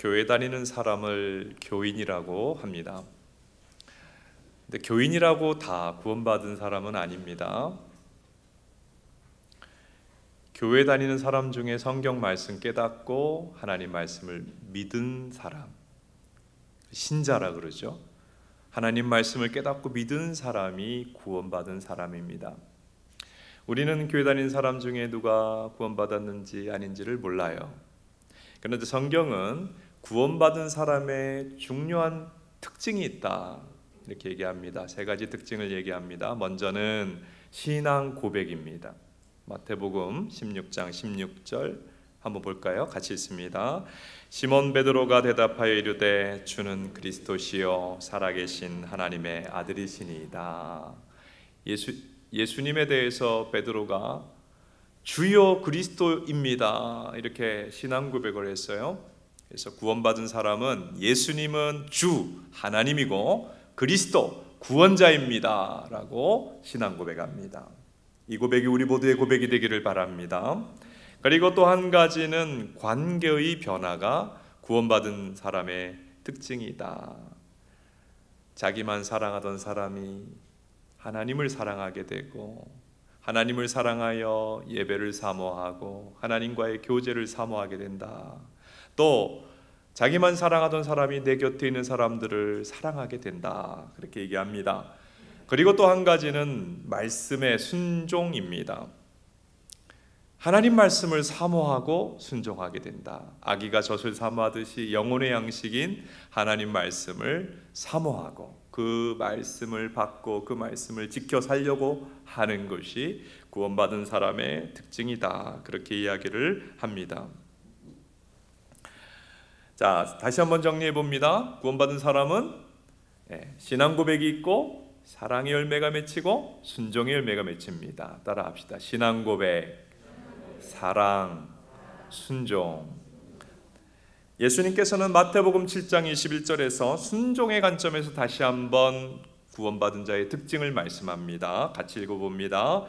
교회 다니는 사람을 교인이라고 합니다. 근데 교인이라고 다 구원받은 사람은 아닙니다. 교회 다니는 사람 중에 성경 말씀 깨닫고 하나님 말씀을 믿은 사람, 신자라 그러죠. 하나님 말씀을 깨닫고 믿은 사람이 구원받은 사람입니다. 우리는 교회 다니는 사람 중에 누가 구원받았는지 아닌지를 몰라요. 그런데 성경은 구원받은 사람의 중요한 특징이 있다 이렇게 얘기합니다. 세 가지 특징을 얘기합니다. 먼저는 신앙 고백입니다. 마태복음 16장 16절 한번 볼까요? 같이 읽습니다. 시몬 베드로가 대답하여 이르되 주는 그리스도시요 살아계신 하나님의 아들이시니이다. 예수님에 대해서 베드로가 주여 그리스도입니다 이렇게 신앙 고백을 했어요. 그래서 구원받은 사람은 예수님은 주 하나님이고 그리스도 구원자입니다 라고 신앙 고백합니다. 이 고백이 우리 모두의 고백이 되기를 바랍니다. 그리고 또 한 가지는 관계의 변화가 구원받은 사람의 특징이다. 자기만 사랑하던 사람이 하나님을 사랑하게 되고 하나님을 사랑하여 예배를 사모하고 하나님과의 교제를 사모하게 된다. 또 자기만 사랑하던 사람이 내 곁에 있는 사람들을 사랑하게 된다. 그렇게 얘기합니다. 그리고 또 한 가지는 말씀의 순종입니다. 하나님 말씀을 사모하고 순종하게 된다. 아기가 젖을 사모하듯이 영혼의 양식인 하나님 말씀을 사모하고 그 말씀을 받고 그 말씀을 지켜 살려고 하는 것이 구원받은 사람의 특징이다. 그렇게 이야기를 합니다. 자, 다시 한번 정리해 봅니다. 구원받은 사람은 신앙 고백이 있고 사랑의 열매가 맺히고 순종의 열매가 맺힙니다. 따라합시다. 신앙 고백, 사랑, 순종. 예수님께서는 마태복음 7장 21절에서 순종의 관점에서 다시 한번 구원받은 자의 특징을 말씀합니다. 같이 읽어봅니다.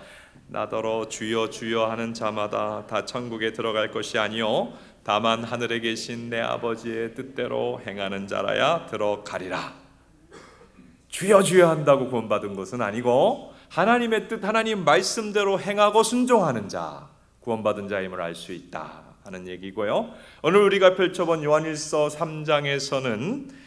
나더러 주여 주여 하는 자마다 다 천국에 들어갈 것이 아니요 다만 하늘에 계신 내 아버지의 뜻대로 행하는 자라야 들어가리라. 주여 주여 한다고 구원받은 것은 아니고 하나님의 뜻, 하나님 말씀대로 행하고 순종하는 자, 구원받은 자임을 알 수 있다 하는 얘기고요. 오늘 우리가 펼쳐본 요한일서 3장에서는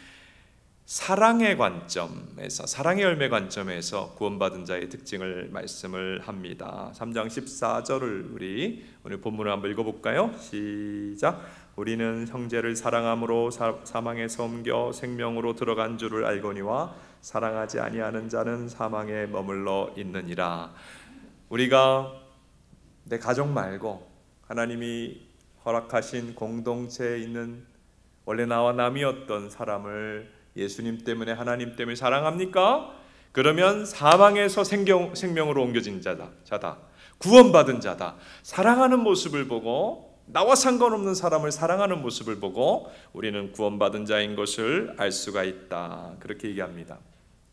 사랑의 관점에서, 사랑의 열매 관점에서 구원받은 자의 특징을 말씀을 합니다. 3장 14절을 우리 오늘 본문을 한번 읽어볼까요? 시작. 우리는 형제를 사랑함으로 사망에서 옮겨 생명으로 들어간 줄을 알거니와 사랑하지 아니하는 자는 사망에 머물러 있느니라. 우리가 내 가족 말고 하나님이 허락하신 공동체에 있는 원래 나와 남이었던 사람을 예수님 때문에 하나님 때문에 사랑합니까? 그러면 사망에서 생명으로 옮겨진 자다. 구원받은 자다. 사랑하는 모습을 보고 나와 상관없는 사람을 사랑하는 모습을 보고 우리는 구원받은 자인 것을 알 수가 있다. 그렇게 얘기합니다.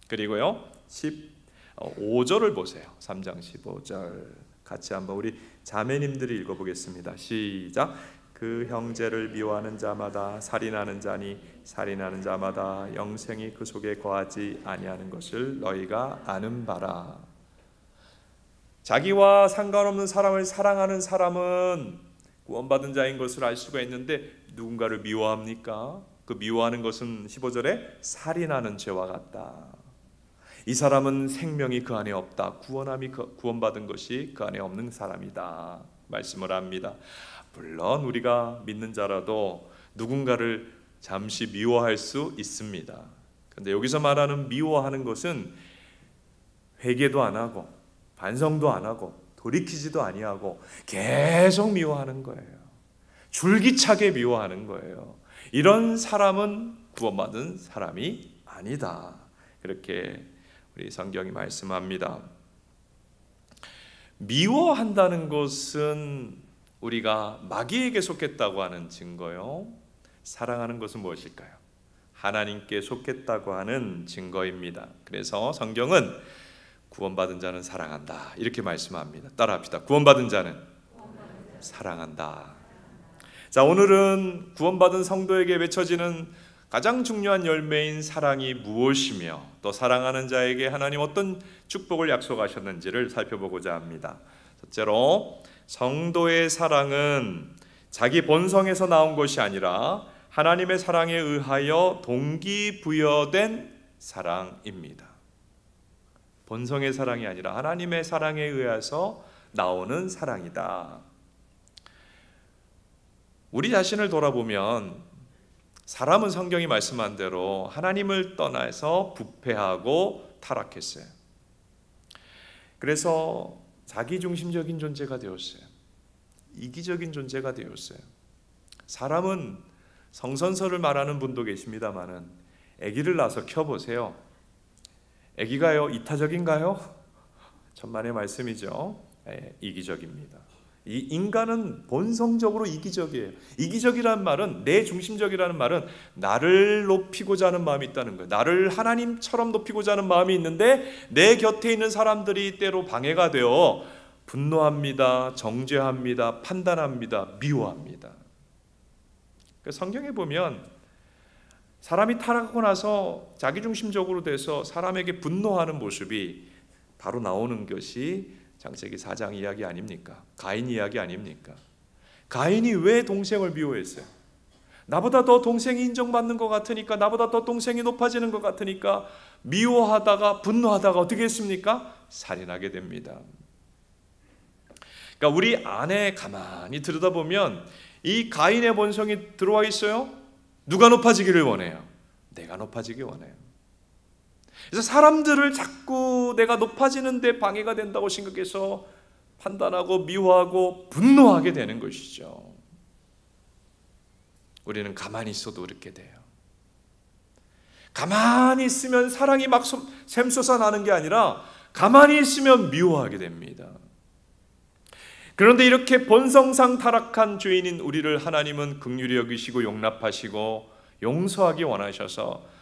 그리고요 15절을 보세요. 3장 15절 같이 한번 우리 자매님들이 읽어보겠습니다. 시작. 그 형제를 미워하는 자마다 살인하는 자니 살인하는 자마다 영생이 그 속에 거하지 아니하는 것을 너희가 아는 바라. 자기와 상관없는 사람을 사랑하는 사람은 구원받은 자인 것을 알 수가 있는데 누군가를 미워합니까? 그 미워하는 것은 15절에 살인하는 죄와 같다. 이 사람은 생명이 그 안에 없다. 구원받은 것이 그 안에 없는 사람이다 말씀을 합니다. 물론 우리가 믿는 자라도 누군가를 잠시 미워할 수 있습니다. 그런데 여기서 말하는 미워하는 것은 회개도 안 하고 반성도 안 하고 돌이키지도 아니하고 계속 미워하는 거예요. 줄기차게 미워하는 거예요. 이런 사람은 구원받은 사람이 아니다. 그렇게 우리 성경이 말씀합니다. 미워한다는 것은 우리가 마귀에게 속했다고 하는 증거요. 사랑하는 것은 무엇일까요? 하나님께 속했다고 하는 증거입니다. 그래서 성경은 구원받은 자는 사랑한다 이렇게 말씀합니다. 따라합시다. 구원받은 자는 사랑한다. 자, 오늘은 구원받은 성도에게 외쳐지는 가장 중요한 열매인 사랑이 무엇이며 또 사랑하는 자에게 하나님 어떤 축복을 약속하셨는지를 살펴보고자 합니다. 첫째로, 성도의 사랑은 자기 본성에서 나온 것이 아니라 하나님의 사랑에 의하여 동기부여된 사랑입니다. 본성의 사랑이 아니라 하나님의 사랑에 의해서 나오는 사랑이다. 우리 자신을 돌아보면 사람은 성경이 말씀한 대로 하나님을 떠나서 부패하고 타락했어요. 그래서 자기중심적인 존재가 되었어요. 이기적인 존재가 되었어요. 사람은 성선설을 말하는 분도 계십니다마는 아기를 낳아서 켜보세요. 아기가요 이타적인가요? 천만의 말씀이죠. 이기적입니다. 이 인간은 본성적으로 이기적이에요. 이기적이라는 말은, 내 중심적이라는 말은 나를 높이고자 하는 마음이 있다는 거예요. 나를 하나님처럼 높이고자 하는 마음이 있는데 내 곁에 있는 사람들이 때로 방해가 되어 분노합니다, 정죄합니다, 판단합니다, 미워합니다. 성경에 보면 사람이 타락하고 나서 자기중심적으로 돼서 사람에게 분노하는 모습이 바로 나오는 것이 창세기 4장 이야기 아닙니까? 가인 이야기 아닙니까? 가인이 왜 동생을 미워했어요? 나보다 더 동생이 인정받는 것 같으니까, 나보다 더 동생이 높아지는 것 같으니까 미워하다가 분노하다가 어떻게 했습니까? 살인하게 됩니다. 그러니까 우리 안에 가만히 들여다보면 이 가인의 본성이 들어와 있어요. 누가 높아지기를 원해요? 내가 높아지기 원해요. 그래서 사람들을 자꾸 내가 높아지는 데 방해가 된다고 생각해서 판단하고 미워하고 분노하게 되는 것이죠. 우리는 가만히 있어도 그렇게 돼요. 가만히 있으면 사랑이 막 샘솟아 나는 게 아니라 가만히 있으면 미워하게 됩니다. 그런데 이렇게 본성상 타락한 죄인인 우리를 하나님은 긍휼히 여기시고 용납하시고 용서하기 원하셔서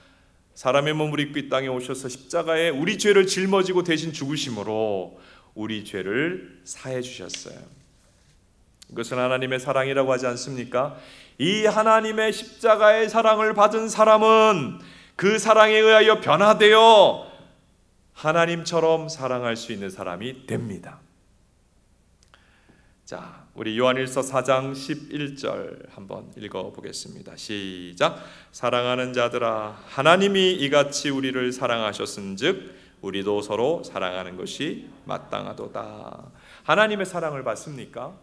사람의 몸을 입고 이 땅에 오셔서 십자가에 우리 죄를 짊어지고 대신 죽으심으로 우리 죄를 사해 주셨어요. 이것은 하나님의 사랑이라고 하지 않습니까? 이 하나님의 십자가의 사랑을 받은 사람은 그 사랑에 의하여 변화되어 하나님처럼 사랑할 수 있는 사람이 됩니다. 자, 우리 요한일서 4장 11절 한번 읽어보겠습니다. 시작. 사랑하는 자들아, 하나님이 이같이 우리를 사랑하셨은즉 우리도 서로 사랑하는 것이 마땅하도다. 하나님의 사랑을 받습니까?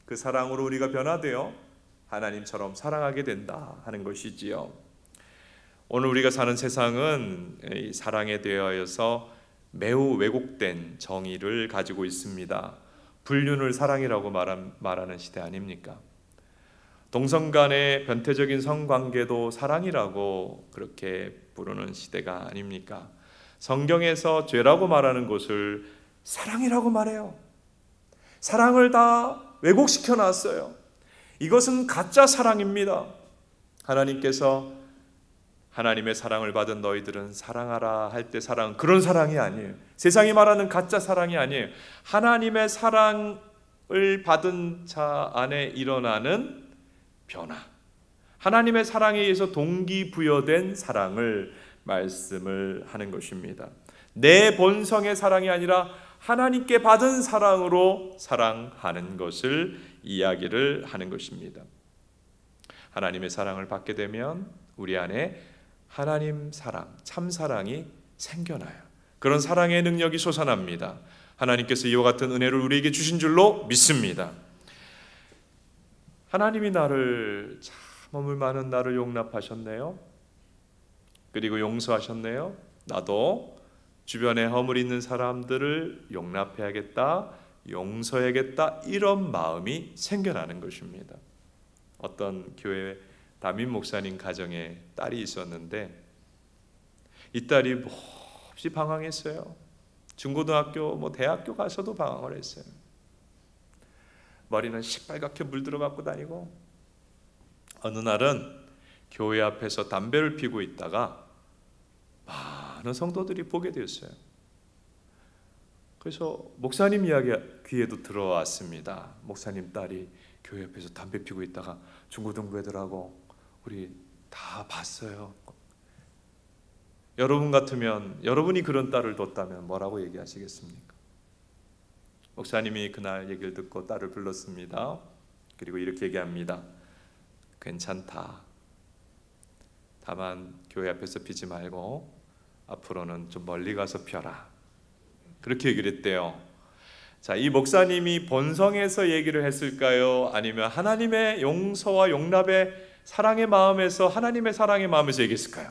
그 사랑으로 우리가 변화되어 하나님처럼 사랑하게 된다 하는 것이지요. 오늘 우리가 사는 세상은 이 사랑에 대하여서 매우 왜곡된 정의를 가지고 있습니다. 불륜을 사랑이라고 말하는 시대 아닙니까? 동성 간의 변태적인 성관계도 사랑이라고 그렇게 부르는 시대가 아닙니까? 성경에서 죄라고 말하는 것을 사랑이라고 말해요. 사랑을 다 왜곡시켜 놨어요. 이것은 가짜 사랑입니다. 하나님께서 하나님의 사랑을 받은 너희들은 사랑하라 할 때 사랑은 그런 사랑이 아니에요. 세상이 말하는 가짜 사랑이 아니에요. 하나님의 사랑을 받은 자 안에 일어나는 변화, 하나님의 사랑에 의해서 동기부여된 사랑을 말씀을 하는 것입니다. 내 본성의 사랑이 아니라 하나님께 받은 사랑으로 사랑하는 것을 이야기를 하는 것입니다. 하나님의 사랑을 받게 되면 우리 안에 하나님 사랑, 참 사랑이 생겨나요. 그런 사랑의 능력이 솟아납니다. 하나님께서 이와 같은 은혜를 우리에게 주신 줄로 믿습니다. 하나님이 나를 참 허물 많은 나를 용납하셨네요. 그리고 용서하셨네요. 나도 주변에 허물 있는 사람들을 용납해야겠다, 용서해야겠다, 이런 마음이 생겨나는 것입니다. 어떤 교회 담임 목사님 가정에 딸이 있었는데 이 딸이 몹시 방황했어요. 중고등학교, 대학교 가서도 방황을 했어요. 머리는 시뻘겋게 물들어 갖고 다니고 어느 날은 교회 앞에서 담배를 피우고 있다가 많은 성도들이 보게 되었어요. 그래서 목사님 이야기 귀에도 들어왔습니다. 목사님 딸이 교회 옆에서 담배 피고 있다가 중고등부 애들하고 우리 다 봤어요. 여러분 같으면, 여러분이 그런 딸을 뒀다면 뭐라고 얘기하시겠습니까? 목사님이 그날 얘기를 듣고 딸을 불렀습니다. 그리고 이렇게 얘기합니다. 괜찮다. 다만 교회 앞에서 피지 말고 앞으로는 좀 멀리 가서 펴라. 그렇게 얘기를 했대요. 자, 이 목사님이 본성에서 얘기를 했을까요? 아니면 하나님의 용서와 용납의 사랑의 마음에서, 하나님의 사랑의 마음에서 얘기했을까요?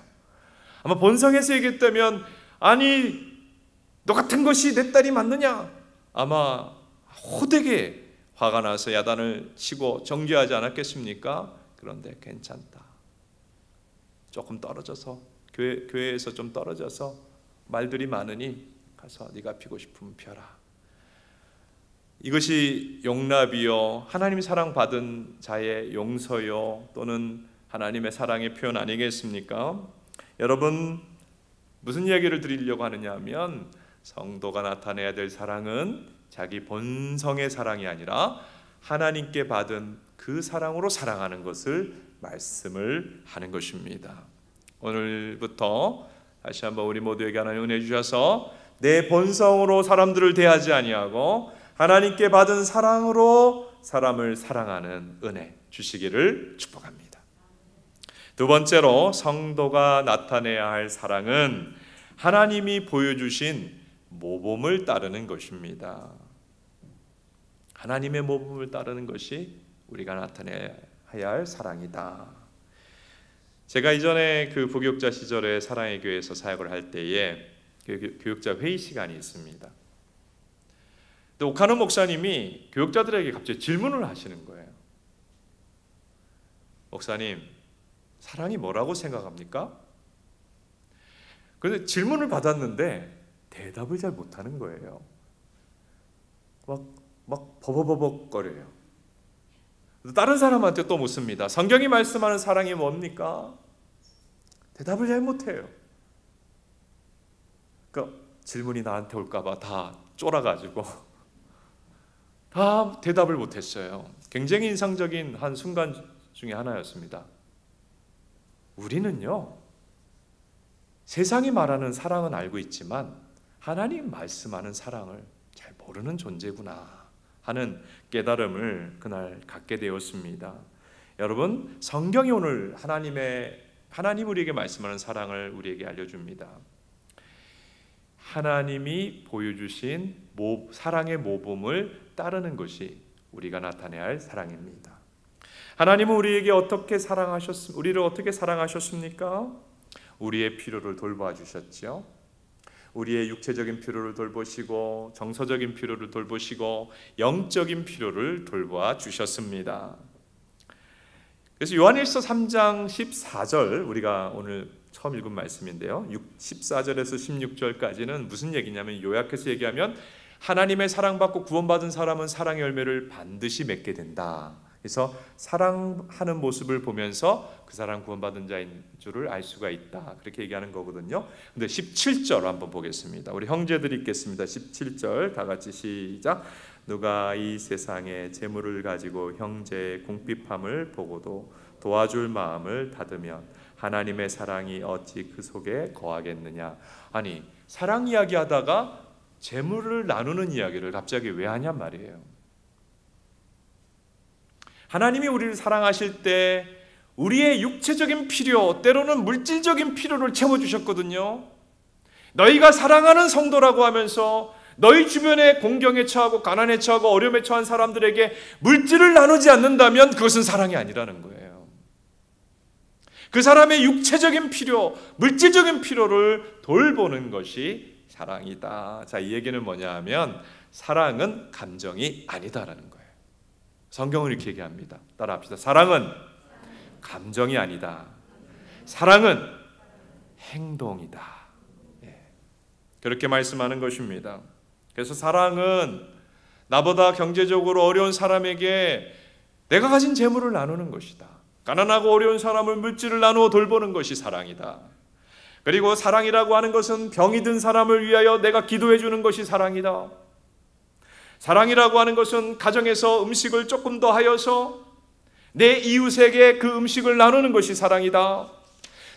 아마 본성에서 얘기했다면, 아니 너 같은 것이 내 딸이 맞느냐? 아마 호되게 화가 나서 야단을 치고 정죄하지 않았겠습니까? 그런데 괜찮다. 조금 떨어져서, 교회에서 좀 떨어져서 말들이 많으니 가서 네가 피고 싶으면 펴라. 이것이 용납이요, 하나님의 사랑받은 자의 용서요, 또는 하나님의 사랑의 표현 아니겠습니까? 여러분, 무슨 이야기를 드리려고 하느냐 하면, 성도가 나타내야 될 사랑은 자기 본성의 사랑이 아니라 하나님께 받은 그 사랑으로 사랑하는 것을 말씀을 하는 것입니다. 오늘부터 다시 한번 우리 모두에게 하나님 은혜 주셔서 내 본성으로 사람들을 대하지 아니하고 하나님께 받은 사랑으로 사람을 사랑하는 은혜 주시기를 축복합니다. 두 번째로, 성도가 나타내야 할 사랑은 하나님이 보여주신 모범을 따르는 것입니다. 하나님의 모범을 따르는 것이 우리가 나타내야 할 사랑이다. 제가 이전에 그 부교육자 시절에 사랑의 교회에서 사역을 할 때에 교육자 회의 시간이 있습니다. 오카노 목사님이 교육자들에게 갑자기 질문을 하시는 거예요. 목사님, 사랑이 뭐라고 생각합니까? 그런데 질문을 받았는데 대답을 잘 못하는 거예요. 막 버벅버벅거려요. 다른 사람한테 또 묻습니다. 성경이 말씀하는 사랑이 뭡니까? 대답을 잘 못해요. 그러니까 질문이 나한테 올까봐 다 쫄아가지고 다 대답을 못했어요. 굉장히 인상적인 한 순간 중에 하나였습니다. 우리는요, 세상이 말하는 사랑은 알고 있지만 하나님 말씀하는 사랑을 잘 모르는 존재구나 하는 깨달음을 그날 갖게 되었습니다. 여러분, 성경이 오늘 하나님 우리에게 말씀하는 사랑을 우리에게 알려줍니다. 하나님이 보여주신 사랑의 모범을 따르는 것이 우리가 나타내야 할 사랑입니다. 하나님은 우리를 어떻게 사랑하셨습니까? 우리의 필요를 돌봐 주셨죠. 우리의 육체적인 필요를 돌보시고, 정서적인 필요를 돌보시고, 영적인 필요를 돌봐 주셨습니다. 그래서 요한일서 3장 14절, 우리가 오늘 처음 읽은 말씀인데요, 14절에서 16절까지는 무슨 얘기냐면, 요약해서 얘기하면 하나님의 사랑받고 구원받은 사람은 사랑의 열매를 반드시 맺게 된다. 그래서 사랑하는 모습을 보면서 그 사람 구원받은 자인 줄을 알 수가 있다, 그렇게 얘기하는 거거든요. 근데 17절 한번 보겠습니다. 우리 형제들이 읽겠습니다. 17절 다 같이 시작. 누가 이 세상에 재물을 가지고 형제의 궁핍함을 보고도 도와줄 마음을 닫으면 하나님의 사랑이 어찌 그 속에 거하겠느냐. 아니, 사랑 이야기하다가 재물을 나누는 이야기를 갑자기 왜 하냔 말이에요. 하나님이 우리를 사랑하실 때 우리의 육체적인 필요, 때로는 물질적인 필요를 채워주셨거든요. 너희가 사랑하는 성도라고 하면서 너희 주변에 공경에 처하고 가난에 처하고 어려움에 처한 사람들에게 물질을 나누지 않는다면 그것은 사랑이 아니라는 거예요. 그 사람의 육체적인 필요, 물질적인 필요를 돌보는 것이 사랑이다. 자, 이 얘기는 뭐냐 하면 사랑은 감정이 아니다라는 거예요. 성경은 이렇게 얘기합니다. 따라합시다. 사랑은 감정이 아니다. 사랑은 행동이다. 그렇게 말씀하는 것입니다. 그래서 사랑은 나보다 경제적으로 어려운 사람에게 내가 가진 재물을 나누는 것이다. 가난하고 어려운 사람을 물질을 나누어 돌보는 것이 사랑이다. 그리고 사랑이라고 하는 것은 병이 든 사람을 위하여 내가 기도해 주는 것이 사랑이다. 사랑이라고 하는 것은 가정에서 음식을 조금 더 하여서 내 이웃에게 그 음식을 나누는 것이 사랑이다.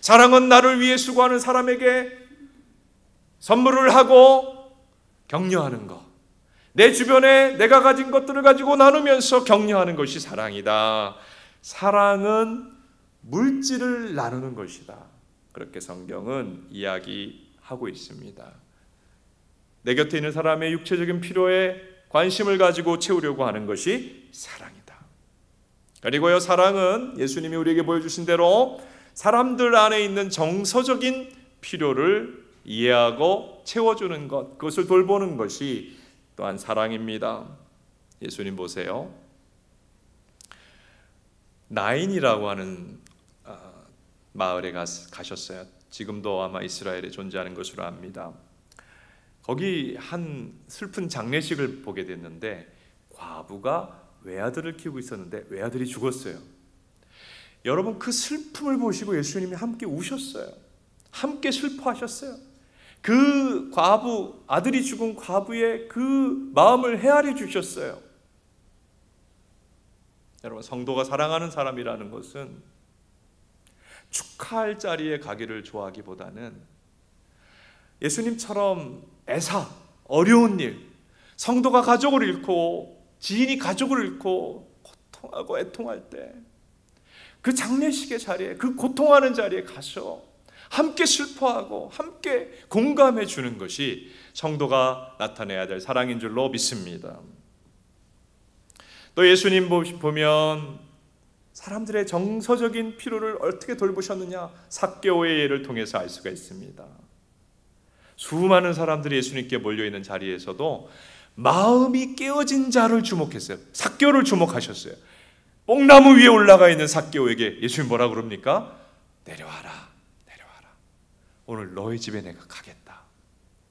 사랑은 나를 위해 수고하는 사람에게 선물을 하고 격려하는 것, 내 주변에 내가 가진 것들을 가지고 나누면서 격려하는 것이 사랑이다. 사랑은 물질을 나누는 것이다. 그렇게 성경은 이야기하고 있습니다. 내 곁에 있는 사람의 육체적인 필요에 관심을 가지고 채우려고 하는 것이 사랑이다. 그리고요, 사랑은 예수님이 우리에게 보여주신 대로 사람들 안에 있는 정서적인 필요를 이해하고 채워주는 것, 그것을 돌보는 것이 또한 사랑입니다. 예수님 보세요. 나인이라고 하는 마을에 가셨어요. 지금도 아마 이스라엘에 존재하는 것으로 압니다. 거기 한 슬픈 장례식을 보게 됐는데 과부가 외아들을 키우고 있었는데 외아들이 죽었어요. 여러분, 그 슬픔을 보시고 예수님이 함께 우셨어요. 함께 슬퍼하셨어요. 그 과부, 아들이 죽은 과부의 그 마음을 헤아려 주셨어요. 여러분, 성도가 사랑하는 사람이라는 것은 축하할 자리에 가기를 좋아하기보다는 예수님처럼 애사, 어려운 일, 성도가 가족을 잃고 지인이 가족을 잃고 고통하고 애통할 때 그 장례식의 자리에, 그 고통하는 자리에 가서 함께 슬퍼하고 함께 공감해 주는 것이 성도가 나타내야 될 사랑인 줄로 믿습니다. 또 예수님 보면 사람들의 정서적인 필요를 어떻게 돌보셨느냐, 삭개오의 예를 통해서 알 수가 있습니다. 수많은 사람들이 예수님께 몰려있는 자리에서도 마음이 깨어진 자를 주목했어요. 삭개오를 주목하셨어요. 뽕나무 위에 올라가 있는 삭개오에게 예수님 뭐라 그럽니까? 내려와라, 내려와라. 오늘 너의 집에 내가 가겠다.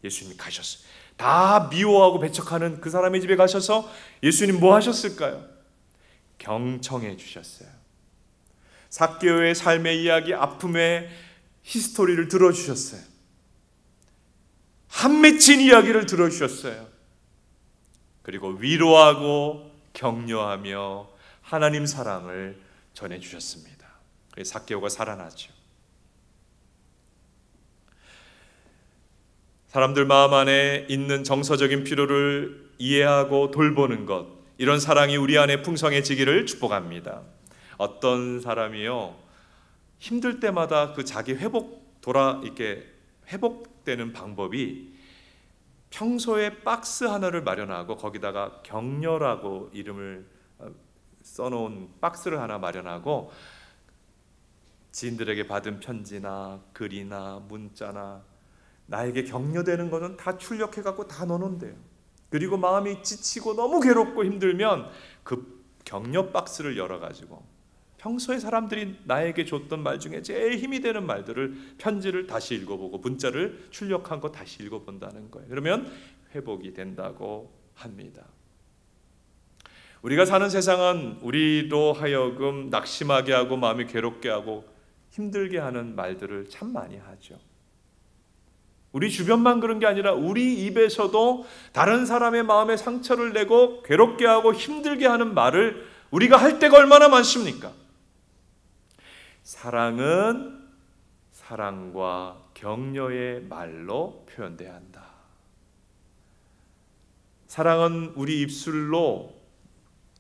예수님이 가셨어요. 다 미워하고 배척하는 그 사람의 집에 가셔서 예수님 뭐 하셨을까요? 경청해 주셨어요. 삭개오의 삶의 이야기, 아픔의 히스토리를 들어주셨어요. 한 맺힌 이야기를 들어주셨어요. 그리고 위로하고 격려하며 하나님 사랑을 전해주셨습니다. 그래서 삭개오가 살아났죠. 사람들 마음 안에 있는 정서적인 필요를 이해하고 돌보는 것, 이런 사랑이 우리 안에 풍성해지기를 축복합니다. 어떤 사람이요, 힘들 때마다 그 자기 이렇게 회복되는 방법이 평소에 박스 하나를 마련하고 거기다가 격려라고 이름을 써놓은 박스를 하나 마련하고 지인들에게 받은 편지나 글이나 문자나 나에게 격려되는 것은 다 출력해갖고 다 넣어놓는데요. 그리고 마음이 지치고 너무 괴롭고 힘들면 그 격려 박스를 열어가지고 평소에 사람들이 나에게 줬던 말 중에 제일 힘이 되는 말들을, 편지를 다시 읽어보고 문자를 출력한 거 다시 읽어본다는 거예요. 그러면 회복이 된다고 합니다. 우리가 사는 세상은 우리로 하여금 낙심하게 하고 마음이 괴롭게 하고 힘들게 하는 말들을 참 많이 하죠. 우리 주변만 그런 게 아니라 우리 입에서도 다른 사람의 마음에 상처를 내고 괴롭게 하고 힘들게 하는 말을 우리가 할 때가 얼마나 많습니까? 사랑은 사랑과 격려의 말로 표현돼야 한다. 사랑은 우리 입술로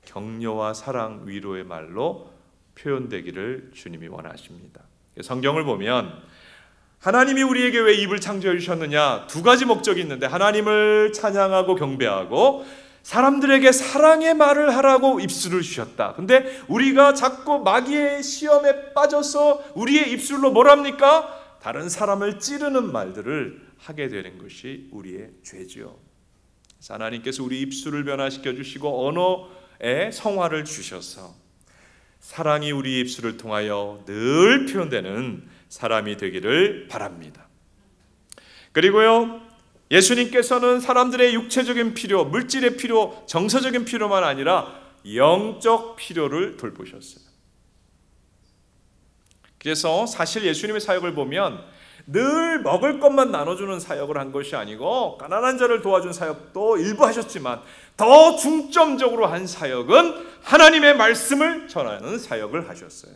격려와 사랑, 위로의 말로 표현되기를 주님이 원하십니다. 성경을 보면 하나님이 우리에게 왜 입을 창조해 주셨느냐, 두 가지 목적이 있는데, 하나님을 찬양하고 경배하고 사람들에게 사랑의 말을 하라고 입술을 주셨다. 근데 우리가 자꾸 마귀의 시험에 빠져서 우리의 입술로 뭘 합니까? 다른 사람을 찌르는 말들을 하게 되는 것이 우리의 죄죠. 그래서 하나님께서 우리 입술을 변화시켜 주시고 언어의 성화를 주셔서 사랑이 우리 입술을 통하여 늘 표현되는 사람이 되기를 바랍니다. 그리고요, 예수님께서는 사람들의 육체적인 필요, 물질의 필요, 정서적인 필요만 아니라 영적 필요를 돌보셨어요. 그래서 사실 예수님의 사역을 보면 늘 먹을 것만 나눠주는 사역을 한 것이 아니고 가난한 자를 도와준 사역도 일부 하셨지만 더 중점적으로 한 사역은 하나님의 말씀을 전하는 사역을 하셨어요.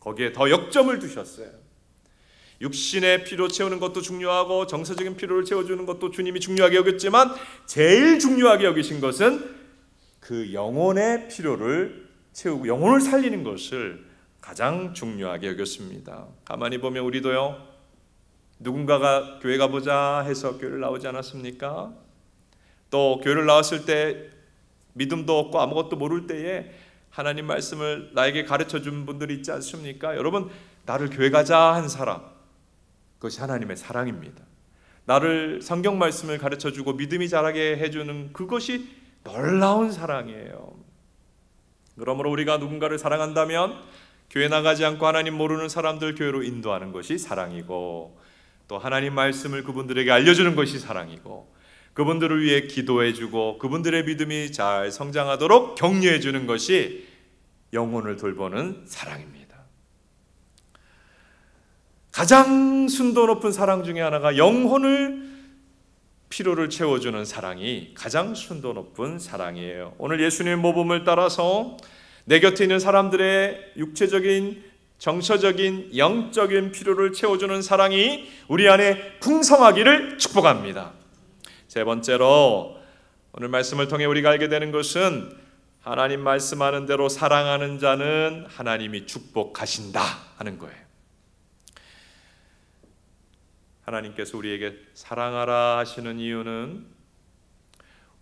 거기에 더 역점을 두셨어요. 육신의 피로 채우는 것도 중요하고 정서적인 피로를 채워주는 것도 주님이 중요하게 여겼지만 제일 중요하게 여기신 것은 그 영혼의 피로를 채우고 영혼을 살리는 것을 가장 중요하게 여겼습니다. 가만히 보면 우리도요, 누군가가 교회 가보자 해서 교회를 나오지 않았습니까? 또 교회를 나왔을 때 믿음도 없고 아무것도 모를 때에 하나님 말씀을 나에게 가르쳐준 분들이 있지 않습니까? 여러분, 나를 교회 가자 한 사람, 그것이 하나님의 사랑입니다. 나를 성경 말씀을 가르쳐주고 믿음이 자라게 해주는 그것이 놀라운 사랑이에요. 그러므로 우리가 누군가를 사랑한다면 교회 나가지 않고 하나님 모르는 사람들 교회로 인도하는 것이 사랑이고, 또 하나님 말씀을 그분들에게 알려주는 것이 사랑이고, 그분들을 위해 기도해주고 그분들의 믿음이 잘 성장하도록 격려해주는 것이 영혼을 돌보는 사랑입니다. 가장 순도 높은 사랑 중에 하나가 영혼을 피로를 채워주는 사랑이 가장 순도 높은 사랑이에요. 오늘 예수님의 모범을 따라서 내 곁에 있는 사람들의 육체적인, 정서적인, 영적인 필요를 채워주는 사랑이 우리 안에 풍성하기를 축복합니다. 세 번째로 오늘 말씀을 통해 우리가 알게 되는 것은 하나님 말씀하는 대로 사랑하는 자는 하나님이 축복하신다 하는 거예요. 하나님께서 우리에게 사랑하라 하시는 이유는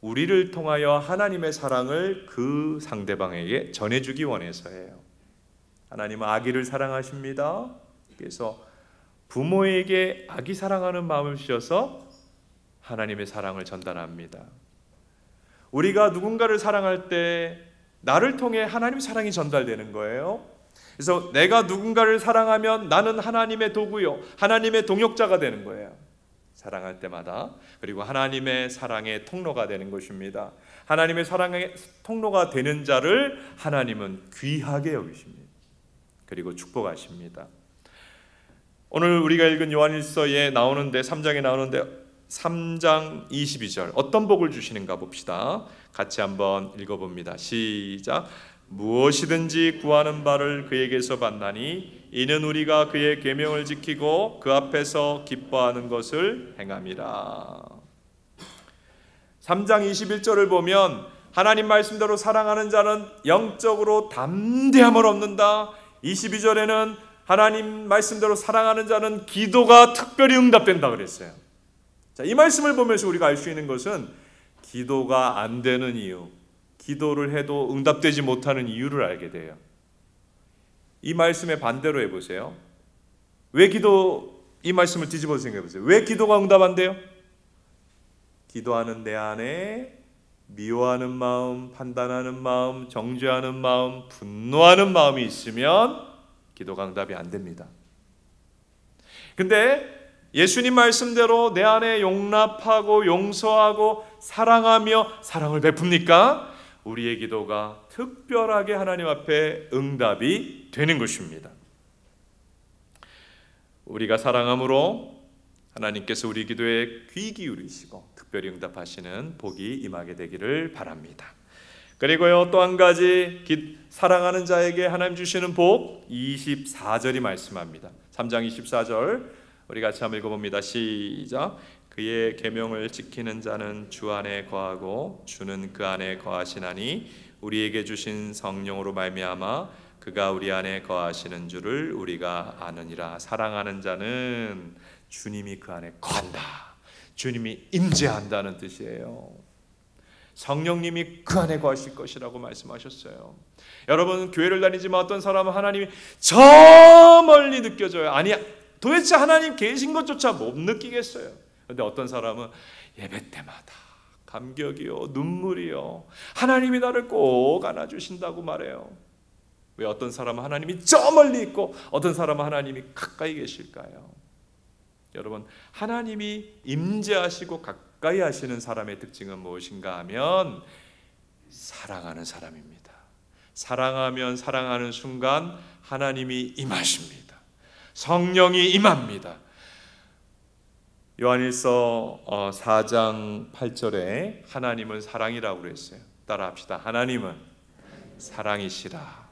우리를 통하여 하나님의 사랑을 그 상대방에게 전해주기 원해서예요. 하나님은 아기를 사랑하십니다. 그래서 부모에게 아기 사랑하는 마음을 주셔서 하나님의 사랑을 전달합니다. 우리가 누군가를 사랑할 때 나를 통해 하나님의 사랑이 전달되는 거예요. 그래서 내가 누군가를 사랑하면 나는 하나님의 도구요, 하나님의 동역자가 되는 거예요. 사랑할 때마다. 그리고 하나님의 사랑의 통로가 되는 것입니다. 하나님의 사랑의 통로가 되는 자를 하나님은 귀하게 여기십니다. 그리고 축복하십니다. 오늘 우리가 읽은 요한일서에 나오는데, 3장에 나오는데 3장 22절 어떤 복을 주시는가 봅시다. 같이 한번 읽어봅니다. 시작. 무엇이든지 구하는 바를 그에게서 받나니 이는 우리가 그의 계명을 지키고 그 앞에서 기뻐하는 것을 행함이라. 3장 21절을 보면 하나님 말씀대로 사랑하는 자는 영적으로 담대함을 얻는다. 22절에는 하나님 말씀대로 사랑하는 자는 기도가 특별히 응답된다 그랬어요. 자, 이 말씀을 보면서 우리가 알 수 있는 것은 기도가 안 되는 이유, 기도를 해도 응답되지 못하는 이유를 알게 돼요. 이 말씀의 반대로 해보세요. 이 말씀을 뒤집어서 생각해보세요. 왜 기도가 응답 안 돼요? 기도하는 내 안에 미워하는 마음, 판단하는 마음, 정죄하는 마음, 분노하는 마음이 있으면 기도가 응답이 안 됩니다. 근데 예수님 말씀대로 내 안에 용납하고 용서하고 사랑하며 사랑을 베풉니까? 우리의 기도가 특별하게 하나님 앞에 응답이 되는 것입니다. 우리가 사랑함으로 하나님께서 우리 기도에 귀 기울이시고 특별히 응답하시는 복이 임하게 되기를 바랍니다. 그리고요, 또 한 가지 사랑하는 자에게 하나님 주시는 복 24절이 말씀합니다. 3장 24절 우리 같이 한번 읽어봅니다. 시작. 그의 계명을 지키는 자는 주 안에 거하고 주는 그 안에 거하시나니 우리에게 주신 성령으로 말미암아 그가 우리 안에 거하시는 줄을 우리가 아느니라. 사랑하는 자는 주님이 그 안에 거한다, 주님이 임재한다는 뜻이에요. 성령님이 그 안에 거하실 것이라고 말씀하셨어요. 여러분, 교회를 다니지만 어떤 사람은 하나님이 저 멀리 느껴져요. 아니, 도대체 하나님 계신 것조차 못 느끼겠어요. 그런데 어떤 사람은 예배 때마다 감격이요, 눈물이요, 하나님이 나를 꼭 안아주신다고 말해요. 왜 어떤 사람은 하나님이 저 멀리 있고 어떤 사람은 하나님이 가까이 계실까요? 여러분, 하나님이 임재하시고 가까이 하시는 사람의 특징은 무엇인가 하면 사랑하는 사람입니다. 사랑하면 사랑하는 순간 하나님이 임하십니다. 성령이 임합니다. 요한일서 4장 8절에 하나님은 사랑이라고 그랬어요. 따라합시다. 하나님은 사랑이시라.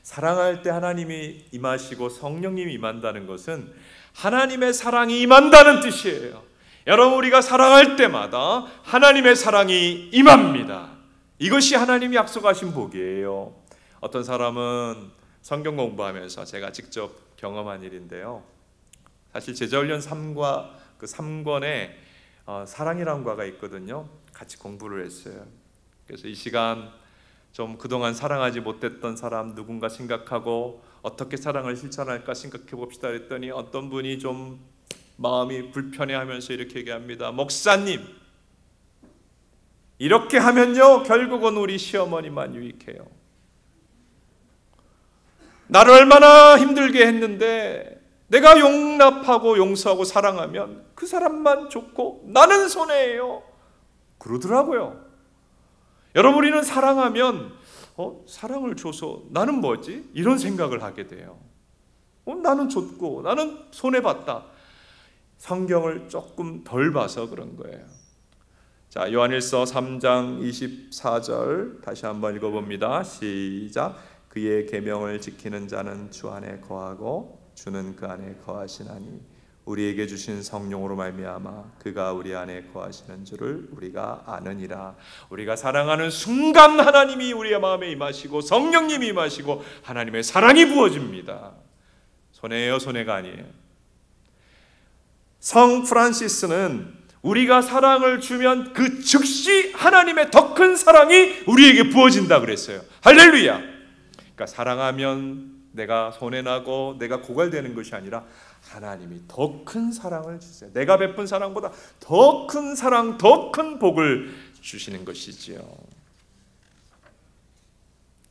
사랑할 때 하나님이 임하시고 성령님이 임한다는 것은 하나님의 사랑이 임한다는 뜻이에요. 여러분, 우리가 사랑할 때마다 하나님의 사랑이 임합니다. 이것이 하나님이 약속하신 복이에요. 어떤 사람은 성경 공부하면서 제가 직접 경험한 일인데요. 사실 제자훈련 3과 그 3권에 사랑이라는 과가 있거든요. 같이 공부를 했어요. 그래서 이 시간 좀 그동안 사랑하지 못했던 사람 누군가 생각하고 어떻게 사랑을 실천할까 생각해 봅시다 그랬더니 어떤 분이 좀 마음이 불편해하면서 이렇게 얘기합니다. 목사님, 이렇게 하면요 결국은 우리 시어머니만 유익해요. 나를 얼마나 힘들게 했는데 내가 용납하고 용서하고 사랑하면 그 사람만 좋고 나는 손해예요. 그러더라고요. 여러분, 우리는 사랑하면 사랑을 줘서 나는 뭐지? 이런 생각을 하게 돼요. 나는 줬고 나는 손해봤다. 성경을 조금 덜 봐서 그런 거예요. 자, 요한일서 3장 24절 다시 한번 읽어봅니다. 시작. 그의 계명을 지키는 자는 주 안에 거하고 주는 그 안에 거하시나니 우리에게 주신 성령으로 말미암아 그가 우리 안에 거하시는 줄을 우리가 아느니라. 우리가 사랑하는 순간 하나님이 우리의 마음에 임하시고 성령님이 임하시고 하나님의 사랑이 부어집니다. 손해예요, 손해가 아니에요. 성 프란시스는 우리가 사랑을 주면 그 즉시 하나님의 더 큰 사랑이 우리에게 부어진다 그랬어요. 할렐루야. 그러니까 사랑하면 내가 손해나고 내가 고갈되는 것이 아니라 하나님이 더 큰 사랑을 주세요. 내가 베푼 사랑보다 더 큰 사랑, 더 큰 복을 주시는 것이지요.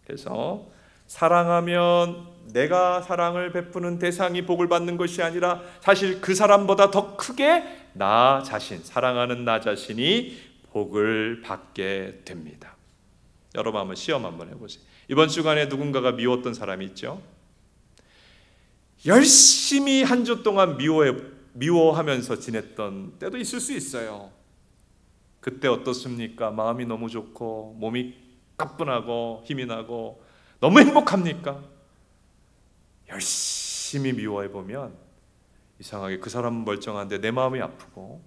그래서 사랑하면 내가 사랑을 베푸는 대상이 복을 받는 것이 아니라 사실 그 사람보다 더 크게 나 자신, 사랑하는 나 자신이 복을 받게 됩니다. 여러분 한번 시험 한번 해보세요. 이번 주간에 누군가가 미웠던 사람이 있죠? 열심히 한 주 동안 미워하면서 지냈던 때도 있을 수 있어요. 그때 어떻습니까? 마음이 너무 좋고 몸이 가뿐하고 힘이 나고 너무 행복합니까? 열심히 미워해보면 이상하게 그 사람은 멀쩡한데 내 마음이 아프고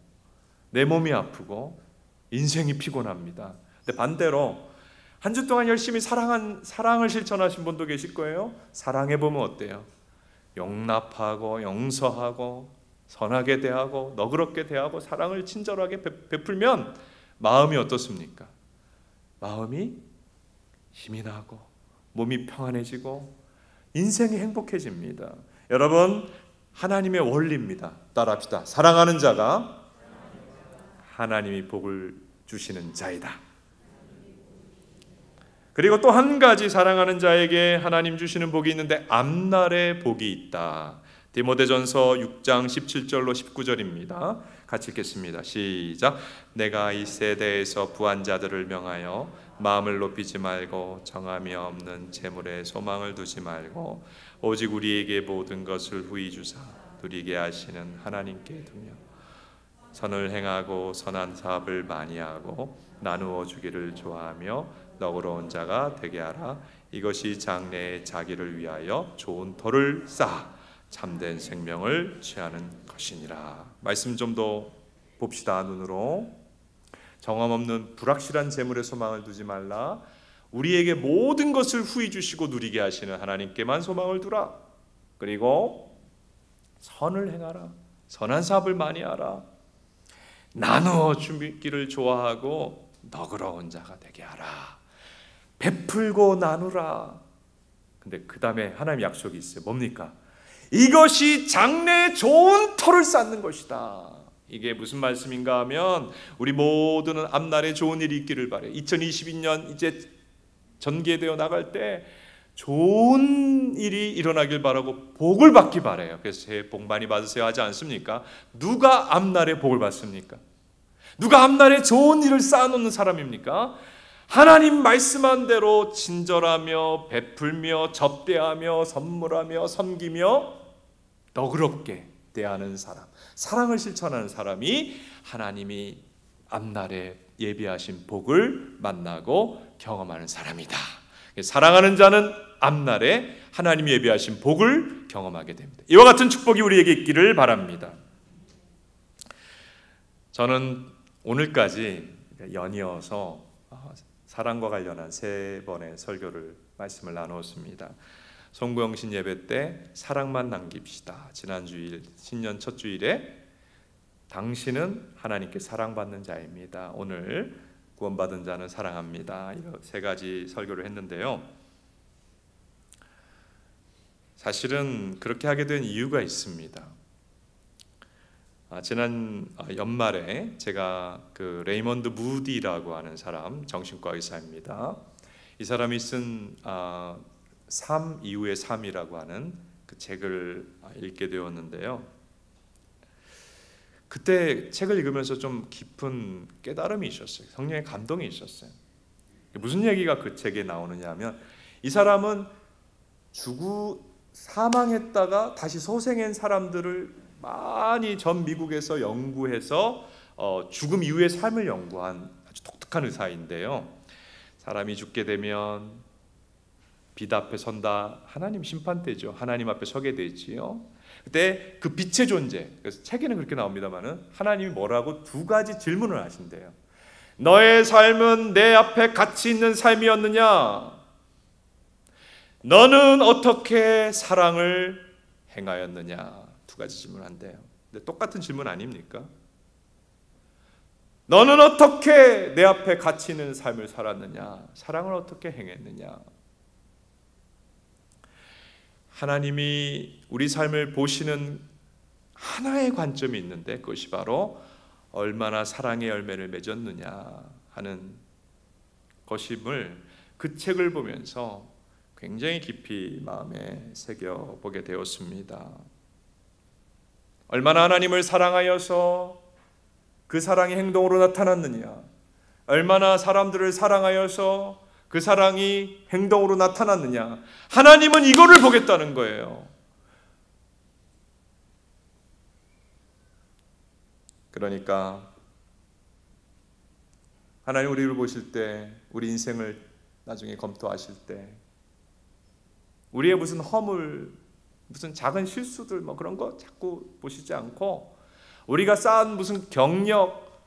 내 몸이 아프고 인생이 피곤합니다. 근데 반대로 한 주 동안 열심히 사랑을 실천하신 분도 계실 거예요. 사랑해보면 어때요? 용납하고 용서하고 선하게 대하고 너그럽게 대하고 사랑을 친절하게 베풀면 마음이 어떻습니까? 마음이 힘이 나고 몸이 평안해지고 인생이 행복해집니다. 여러분, 하나님의 원리입니다. 따라합시다. 사랑하는 자가 하나님이 복을 주시는 자이다. 그리고 또 한 가지 사랑하는 자에게 하나님 주시는 복이 있는데 앞날의 복이 있다. 디모데전서 6장 17절로 19절입니다. 같이 읽겠습니다. 시작. 내가 이 세대에서 부한 자들을 명하여 마음을 높이지 말고 정함이 없는 재물에 소망을 두지 말고 오직 우리에게 모든 것을 후히 주사 누리게 하시는 하나님께 두며 선을 행하고 선한 사업을 많이 하고 나누어 주기를 좋아하며 너그러운 자가 되게 하라. 이것이 장래에 자기를 위하여 좋은 터를 쌓아 참된 생명을 취하는 것이니라. 말씀 좀 더 봅시다. 눈으로. 정함 없는 불확실한 재물에 소망을 두지 말라. 우리에게 모든 것을 후히 주시고 누리게 하시는 하나님께만 소망을 두라. 그리고 선을 행하라. 선한 사업을 많이 하라. 나누어 주기를 좋아하고 너그러운 자가 되게 하라. 베풀고 나누라. 근데 그 다음에 하나님 약속이 있어요. 뭡니까? 이것이 장래에 좋은 터를 쌓는 것이다. 이게 무슨 말씀인가 하면 우리 모두는 앞날에 좋은 일이 있기를 바래요. 2022년 이제 전개되어 나갈 때 좋은 일이 일어나길 바라고 복을 받기 바래요. 그래서 새해 복 많이 받으세요 하지 않습니까? 누가 앞날에 복을 받습니까? 누가 앞날에 좋은 일을 쌓아놓는 사람입니까? 하나님 말씀한 대로 친절하며 베풀며 접대하며 선물하며 섬기며 너그럽게 대하는 사람, 사랑을 실천하는 사람이 하나님이 앞날에 예비하신 복을 만나고 경험하는 사람이다. 사랑하는 자는 앞날에 하나님이 예비하신 복을 경험하게 됩니다. 이와 같은 축복이 우리에게 있기를 바랍니다. 저는 오늘까지 연이어서 사랑과 관련한 3번의 설교를 말씀을 나누었습니다. 송구영신 예배 때 사랑만 남깁시다. 지난 주일 신년 첫 주일에 당신은 하나님께 사랑받는 자입니다. 오늘 구원받은 자는 사랑합니다. 이런 3가지 설교를 했는데요. 사실은 그렇게 하게 된 이유가 있습니다. 지난 연말에 제가 그 레이먼드 무디라고 하는 사람, 정신과 의사입니다. 이 사람이 쓴 삶 이후의 삶이라고 하는 그 책을 읽게 되었는데요. 그때 책을 읽으면서 좀 깊은 깨달음이 있었어요. 성령의 감동이 있었어요. 무슨 얘기가 그 책에 나오느냐 하면, 이 사람은 사망했다가 다시 소생한 사람들을 많이 전 미국에서 연구해서 죽음 이후의 삶을 연구한 아주 독특한 의사인데요. 사람이 죽게 되면 빛 앞에 선다. 하나님 심판대죠. 하나님 앞에 서게 되지요. 그때 그 빛의 존재, 그래서 책에는 그렇게 나옵니다만은 하나님이 뭐라고 2가지 질문을 하신대요. 너의 삶은 내 앞에 가치 있는 삶이었느냐? 너는 어떻게 사랑을 행하였느냐? 2가지 질문한대요. 근데 똑같은 질문 아닙니까? 너는 어떻게 내 앞에 가치 있는 삶을 살았느냐? 사랑을 어떻게 행했느냐? 하나님이 우리 삶을 보시는 하나의 관점이 있는데, 그것이 바로 얼마나 사랑의 열매를 맺었느냐 하는 것임을 그 책을 보면서 굉장히 깊이 마음에 새겨보게 되었습니다. 얼마나 하나님을 사랑하여서 그 사랑이 행동으로 나타났느냐, 얼마나 사람들을 사랑하여서 그 사랑이 행동으로 나타났느냐. 하나님은 이거를 보겠다는 거예요. 그러니까 하나님 우리를 보실 때, 우리 인생을 나중에 검토하실 때, 우리의 무슨 허물, 무슨 작은 실수들 뭐 그런 거 자꾸 보시지 않고, 우리가 쌓은 무슨 경력,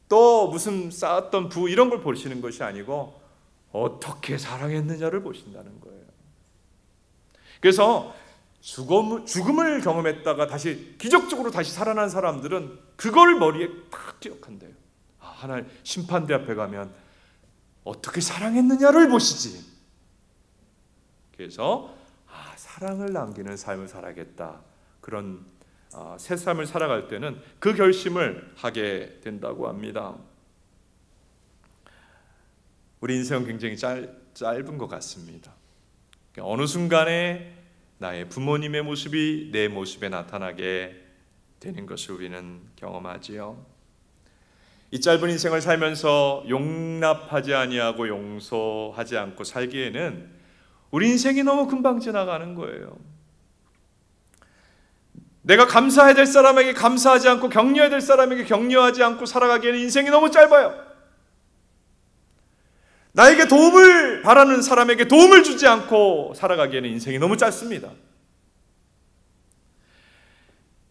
또 무슨 쌓았던 부, 이런 걸 보시는 것이 아니고 어떻게 사랑했느냐를 보신다는 거예요. 그래서 죽음을 경험했다가 다시 기적적으로 다시 살아난 사람들은 그걸 머리에 딱 기억한대요. 하나님 심판대 앞에 가면 어떻게 사랑했느냐를 보시지. 그래서 사랑을 남기는 삶을 살아야겠다. 그런 새 삶을 살아갈 때는 그 결심을 하게 된다고 합니다. 우리 인생은 굉장히 짧은 것 같습니다. 어느 순간에 나의 부모님의 모습이 내 모습에 나타나게 되는 것을 우리는 경험하지요. 이 짧은 인생을 살면서 용납하지 아니하고 용서하지 않고 살기에는 우리 인생이 너무 금방 지나가는 거예요. 내가 감사해야 될 사람에게 감사하지 않고 격려해야 될 사람에게 격려하지 않고 살아가기에는 인생이 너무 짧아요. 나에게 도움을 바라는 사람에게 도움을 주지 않고 살아가기에는 인생이 너무 짧습니다.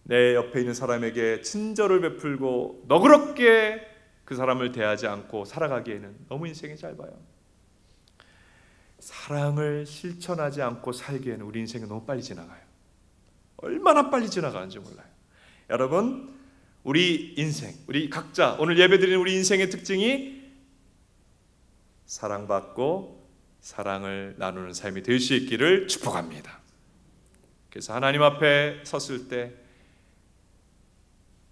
내 옆에 있는 사람에게 친절을 베풀고 너그럽게 그 사람을 대하지 않고 살아가기에는 너무 인생이 짧아요. 사랑을 실천하지 않고 살기에는 우리 인생이 너무 빨리 지나가요. 얼마나 빨리 지나가는지 몰라요. 여러분, 우리 인생, 우리 각자 오늘 예배드리는 우리 인생의 특징이 사랑받고 사랑을 나누는 삶이 될 수 있기를 축복합니다. 그래서 하나님 앞에 섰을 때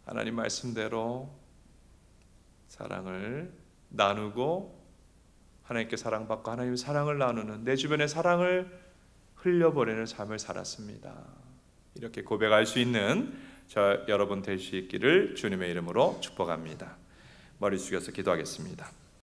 하나님 말씀대로 사랑을 나누고 하나님께 사랑받고 하나님의 사랑을 나누는, 내 주변의 사랑을 흘려보내는 삶을 살았습니다. 이렇게 고백할 수 있는 저 여러분 될 수 있기를 주님의 이름으로 축복합니다. 머리 숙여서 기도하겠습니다.